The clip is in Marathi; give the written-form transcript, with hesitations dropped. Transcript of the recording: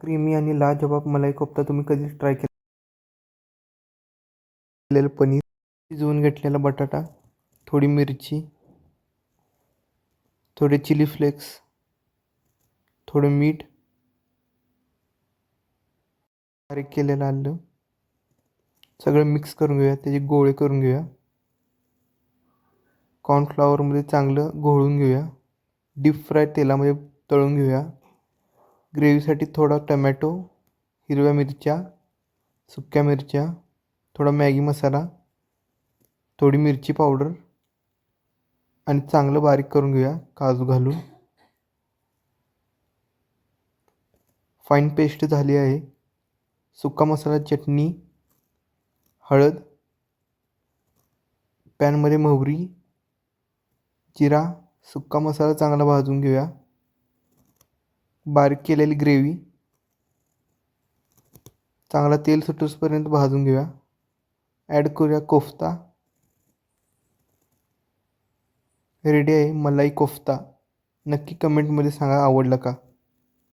क्रीमी आणि लाजवाब मलाई कोफ्ता तुम्ही कधीच ट्राय केलेलं पनीर, शिजवून घेतलेला बटाटा, थोडी मिरची, थोडे चिली फ्लेक्स, थोडं मीठ, बारीक केलेलं आलं, सगळं मिक्स करून घेऊया. त्याचे गोळे करून घेऊया. कॉर्नफ्लॉवरमध्ये चांगलं घोळून घेऊया. डीप फ्राय तेलामध्ये तळून घेऊया. ग्रेव्हीसाठी थोडा टमॅटो, हिरव्या मिरच्या, सुक्या मिरच्या, थोडा मॅगी मसाला, थोडी मिरची पावडर आणि चांगलं बारीक करून घेऊया काजू घालून. फाईन पेस्ट झाली आहे. सुका मसाला, चटणी, हळद, पॅनमध्ये मोहरी, जिरा, सुका मसाला चांगला भाजून घेऊया. बारीक केलेली ग्रेव्ही चांगला तेल सुटूसपर्यंत भाजून घेऊया. ॲड करूया कोफ्ता. रेडी आहे मलाई कोफ्ता. नक्की कमेंटमध्ये सांगा आवडला का.